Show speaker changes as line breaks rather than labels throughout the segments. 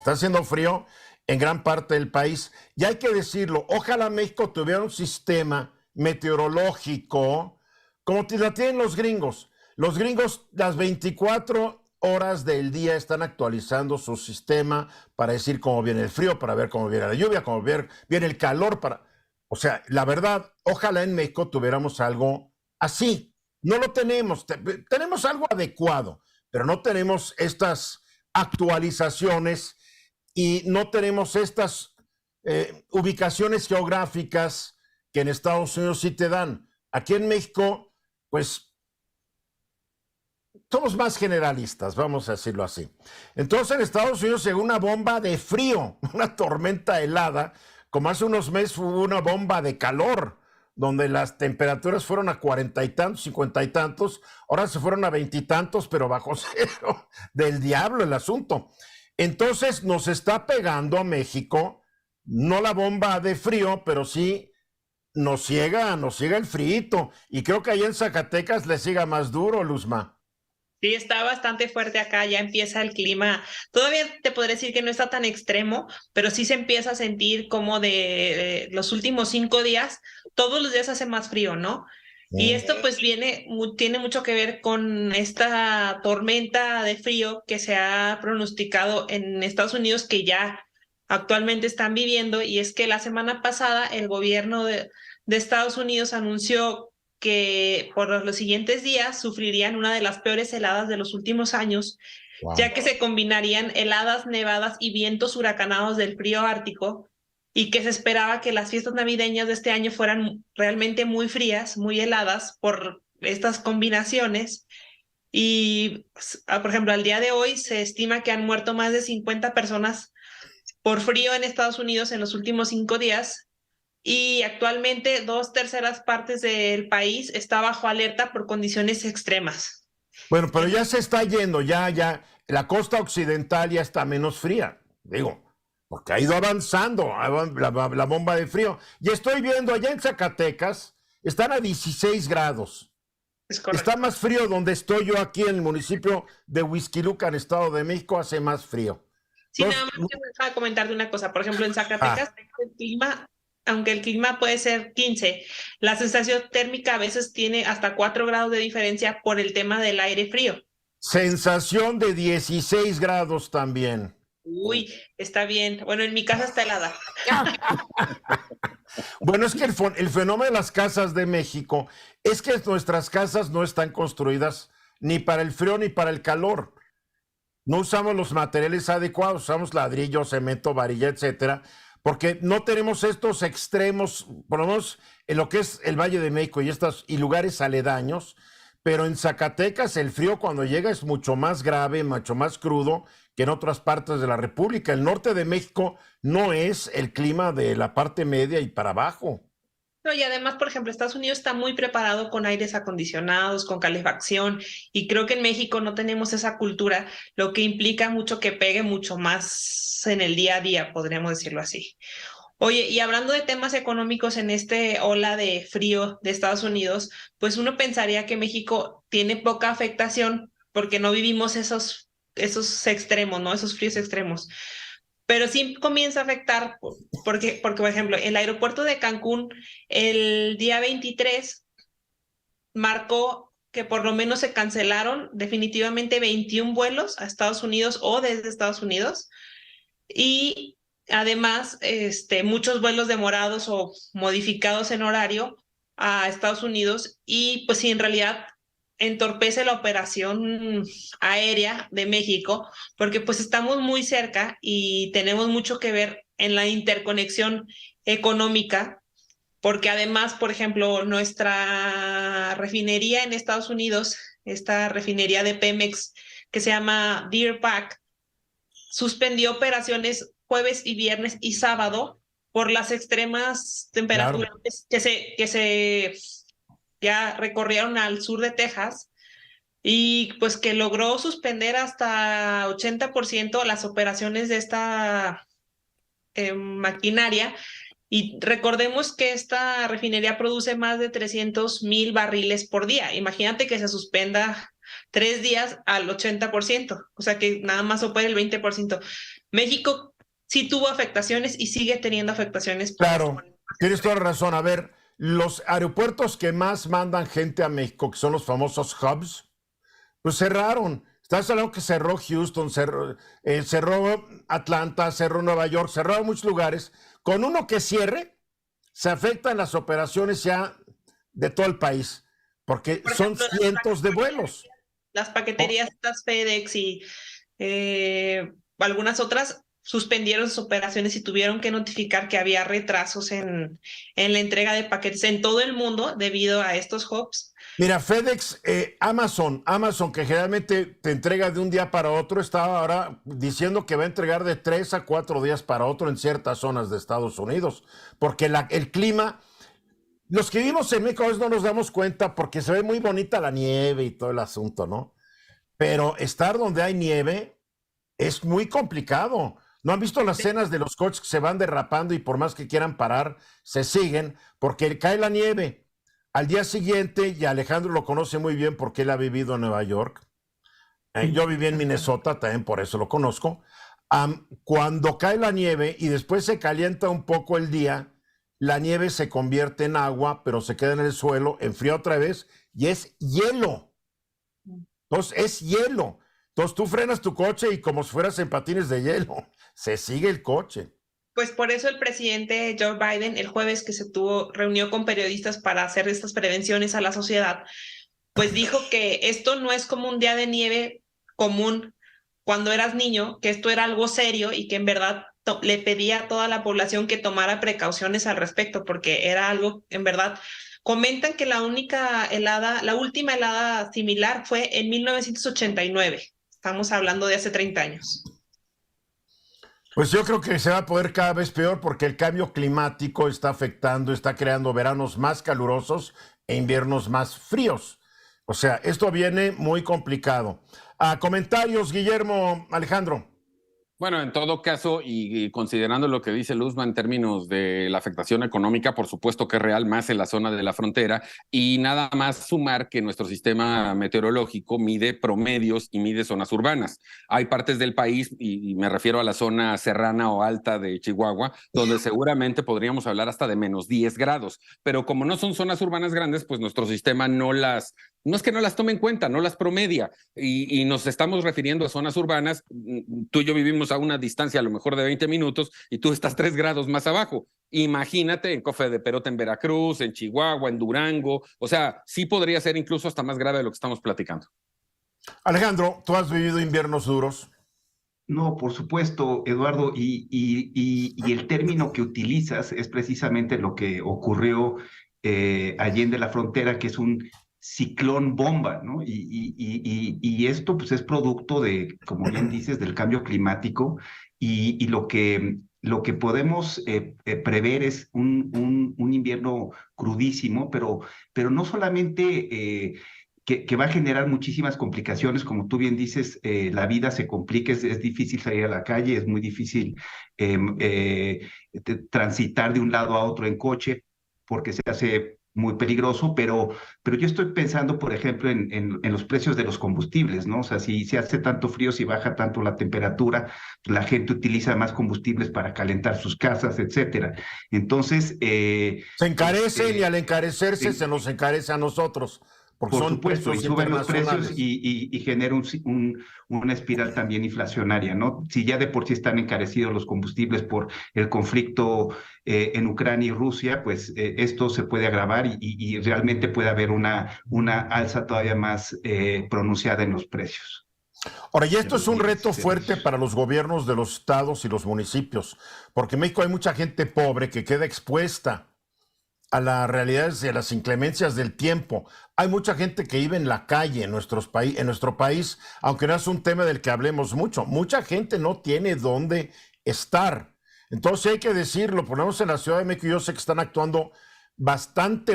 Está haciendo frío en gran parte del país. Y hay que decirlo, ojalá México tuviera un sistema meteorológico como la tienen los gringos. Los gringos las 24 horas del día están actualizando su sistema para decir cómo viene el frío, para ver cómo viene la lluvia, cómo viene el calor. O sea, la verdad, ojalá en México tuviéramos algo así. No lo tenemos. Tenemos algo adecuado, pero no tenemos estas actualizaciones y no tenemos estas ubicaciones geográficas que en Estados Unidos sí te dan. Aquí en México, pues, somos más generalistas, vamos a decirlo así. Entonces en Estados Unidos llegó una bomba de frío, una tormenta helada, como hace unos meses hubo una bomba de calor, donde las temperaturas fueron a 40 y tantos, 50 y tantos, ahora se fueron a 20 y tantos, pero bajo cero, del diablo el asunto. Entonces nos está pegando a México, no la bomba de frío, pero sí nos ciega el frío. Y creo que allá en Zacatecas le siga más duro, Luzma.
Sí, está bastante fuerte acá, ya empieza el clima. Todavía te podré decir que no está tan extremo, pero sí se empieza a sentir como de los últimos 5 días, todos los días hace más frío, ¿no? Y esto pues tiene mucho que ver con esta tormenta de frío que se ha pronosticado en Estados Unidos, que ya actualmente están viviendo, y es que la semana pasada el gobierno de Estados Unidos anunció que por los siguientes días sufrirían una de las peores heladas de los últimos años,
Wow.
ya que se combinarían heladas, nevadas y vientos huracanados del frío ártico, y que se esperaba que las fiestas navideñas de este año fueran realmente muy frías, muy heladas por estas combinaciones. Y, por ejemplo, al día de hoy se estima que han muerto más de 50 personas por frío en Estados Unidos en los últimos 5 días, y actualmente 2/3 partes del país está bajo alerta por condiciones extremas.
Bueno, pero ya se está yendo, ya, la costa occidental ya está menos fría, digo, porque ha ido avanzando la bomba de frío. Y estoy viendo allá en Zacatecas, están a 16 grados.
Es
Está
correcto.
más frío donde estoy yo aquí en el municipio de Huixquilucan, Estado de México, hace más frío.
Sí, nada
Entonces,
más que déjame comentarte una cosa. Por ejemplo, en
ah,
Zacatecas, el clima, aunque el clima puede ser 15, la sensación térmica a veces tiene hasta 4 grados de diferencia por el tema del aire frío.
sensación de 16 grados también.
Uy, está bien. Bueno, en mi casa está helada.
Bueno, es que el fenómeno de las casas de México es que nuestras casas no están construidas ni para el frío ni para el calor. No usamos los materiales adecuados, usamos ladrillo, cemento, varilla, etcétera, porque no tenemos estos extremos, por lo menos en lo que es el Valle de México y lugares aledaños, pero en Zacatecas el frío cuando llega es mucho más grave, mucho más crudo que en otras partes de la República. El norte de México no es el clima de la parte media y para abajo.
No, y además, por ejemplo, Estados Unidos está muy preparado con aires acondicionados, con calefacción, y creo que en México no tenemos esa cultura, lo que implica mucho que pegue mucho más en el día a día, podríamos decirlo así. Oye, y hablando de temas económicos en este ola de frío de Estados Unidos, pues uno pensaría que México tiene poca afectación porque no vivimos esos extremos, ¿no? Esos fríos extremos. Pero sí comienza a afectar porque, por ejemplo, el aeropuerto de Cancún el día 23 marcó que por lo menos se cancelaron definitivamente 21 vuelos a Estados Unidos o desde Estados Unidos, y además muchos vuelos demorados o modificados en horario a Estados Unidos, y pues sí, en realidad entorpece la operación aérea de México, porque pues estamos muy cerca y tenemos mucho que ver en la interconexión económica, porque además, por ejemplo, nuestra refinería en Estados Unidos, esta refinería de Pemex que se llama Deer Park, suspendió operaciones jueves y viernes y sábado por las extremas
Claro.
temperaturas que se ya recorrieron al sur de Texas, y pues que logró suspender hasta 80% las operaciones de esta maquinaria. Y recordemos que esta refinería produce más de 300,000 barriles por día. Imagínate que se suspenda 3 días al 80%, o sea que nada más opera el 20%. México sí tuvo afectaciones y sigue teniendo afectaciones por esto.
Claro, tienes toda la razón. A ver, los aeropuertos que más mandan gente a México, que son los famosos hubs, pues cerraron. Estás hablando que cerró Houston, cerró Atlanta, cerró Nueva York, cerró muchos lugares. Con uno que cierre, se afectan las operaciones ya de todo el país, porque
Por
son
ejemplo,
cientos de vuelos.
las paqueterías, estas FedEx y algunas otras suspendieron sus operaciones y tuvieron que notificar que había retrasos en la entrega de paquetes en todo el mundo debido a estos hubs.
Mira, FedEx, Amazon, que generalmente te entrega de un día para otro, está ahora diciendo que va a entregar de 3 a 4 días para otro en ciertas zonas de Estados Unidos, porque el clima, los que vivimos en México a veces no nos damos cuenta porque se ve muy bonita la nieve y todo el asunto, ¿no? Pero estar donde hay nieve es muy complicado. ¿No han visto las escenas de los coches que se van derrapando y por más que quieran parar, se siguen porque cae la nieve? Al día siguiente, y Alejandro lo conoce muy bien porque él ha vivido en Nueva York, yo viví en Minnesota, también por eso lo conozco. Cuando cae la nieve y después se calienta un poco el día, la nieve se convierte en agua, pero se queda en el suelo, enfría otra vez y es hielo. Entonces, es hielo. Entonces, tú frenas tu coche y como si fueras en patines de hielo, se sigue el coche.
Pues por eso el presidente Joe Biden el jueves que reunió con periodistas para hacer estas prevenciones a la sociedad, pues dijo que esto no es como un día de nieve común cuando eras niño, que esto era algo serio y que en verdad le pedía a toda la población que tomara precauciones al respecto, porque era algo, en verdad, comentan que la última helada similar fue en 1989. Estamos hablando de hace 30 años.
Pues yo creo que se va a poder cada vez peor porque el cambio climático está afectando, está creando veranos más calurosos e inviernos más fríos. O sea, esto viene muy complicado. Comentarios, Guillermo, Alejandro.
Bueno, en todo caso, y considerando lo que dice Luzma en términos de la afectación económica, por supuesto que es real, más en la zona de la frontera, y nada más sumar que nuestro sistema meteorológico mide promedios y mide zonas urbanas. Hay partes del país, y me refiero a la zona serrana o alta de Chihuahua, donde seguramente podríamos hablar hasta de menos 10 grados, pero como no son zonas urbanas grandes, pues nuestro sistema no es que no las tome en cuenta, no las promedia, y nos estamos refiriendo a zonas urbanas. Tú y yo vivimos a una distancia a lo mejor de 20 minutos y tú estás 3 grados más abajo. Imagínate en Cofe de Perote en Veracruz, en Chihuahua, en Durango, o sea, sí podría ser incluso hasta más grave de lo que estamos platicando.
Alejandro, ¿tú has vivido inviernos duros?
No, por supuesto, Eduardo, y el término que utilizas es precisamente lo que ocurrió allende la frontera, que es un ciclón bomba, ¿no? Y esto pues es producto de, como bien dices, del cambio climático y lo que podemos prever es un invierno crudísimo, pero no solamente que va a generar muchísimas complicaciones, como tú bien dices, la vida se complica, es difícil salir a la calle, es muy difícil transitar de un lado a otro en coche, porque se hace muy peligroso, pero yo estoy pensando, por ejemplo, en los precios de los combustibles, ¿no? O sea, si se hace tanto frío, si baja tanto la temperatura, la gente utiliza más combustibles para calentar sus casas, etcétera. Entonces...
se encarecen y al encarecerse se nos encarece a nosotros.
Por supuesto, y suben los precios y genera una espiral también inflacionaria, ¿no? Si ya de por sí están encarecidos los combustibles por el conflicto en Ucrania y Rusia, pues esto se puede agravar y realmente puede haber una alza todavía más pronunciada en los precios.
Ahora, y esto es un reto fuerte para los gobiernos de los estados y los municipios, porque en México hay mucha gente pobre que queda expuesta a las realidades de las inclemencias del tiempo. Hay mucha gente que vive en la calle en nuestro país, aunque no es un tema del que hablemos mucho. Mucha gente no tiene dónde estar. Entonces hay que decirlo, ponemos en la Ciudad de México, yo sé que están actuando bastante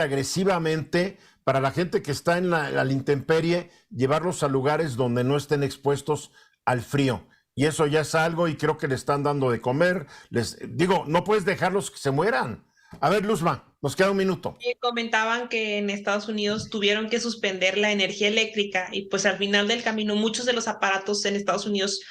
agresivamente para la gente que está en la intemperie, llevarlos a lugares donde no estén expuestos al frío. Y eso ya es algo y creo que le están dando de comer. Les digo, no puedes dejarlos que se mueran. A ver, Luzma, nos queda un minuto.
Comentaban que en Estados Unidos tuvieron que suspender la energía eléctrica y pues al final del camino muchos de los aparatos en Estados Unidos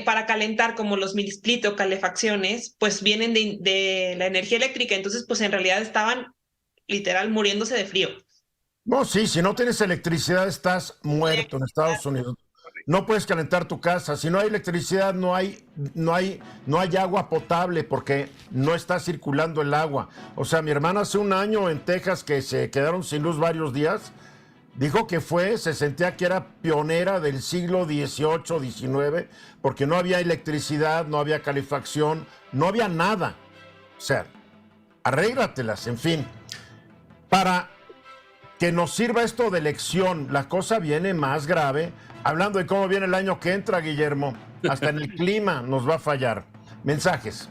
para calentar, como los milisplit o calefacciones, pues vienen de la energía eléctrica, entonces pues en realidad estaban literal muriéndose de frío.
No, sí, si no tienes electricidad estás muerto en Estados Unidos. No puedes calentar tu casa. Si no hay electricidad, no hay agua potable porque no está circulando el agua. O sea, mi hermana hace un año en Texas que se quedaron sin luz varios días, dijo que se sentía que era pionera del siglo XVIII, XIX, porque no había electricidad, no había calefacción, no había nada. O sea, arréglatelas, en fin. Para que nos sirva esto de lección, la cosa viene más grave. Hablando de cómo viene el año que entra, Guillermo, hasta en el clima nos va a fallar. Mensajes.